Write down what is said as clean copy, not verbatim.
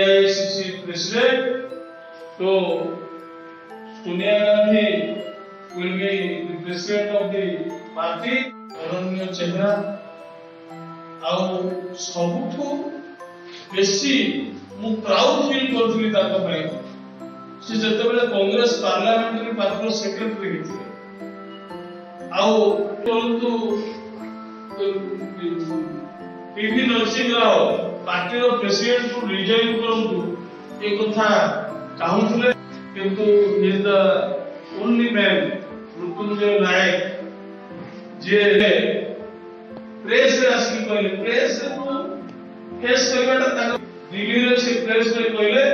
AICC president. So Sonia Gandhi will be the president of the party. Ananya Chehra. Our सबुठु बेसी मु proud feel करथि ताका भाई से जते बेले कांग्रेस पार्लियामेंटरी पार्टी सेक्रेटरी हिथि आउ परंतु पीवी नरसिंह राव पार्टी रो प्रेसिडेंट को रिजाइन करंतु ए कथा चाहुथले किंतु is the only man Mrutyunjay Nayak जे प्रेस रे आसी कहले प्रेस को फेस करबाटा दिल्ली रे से प्रेस रे कहले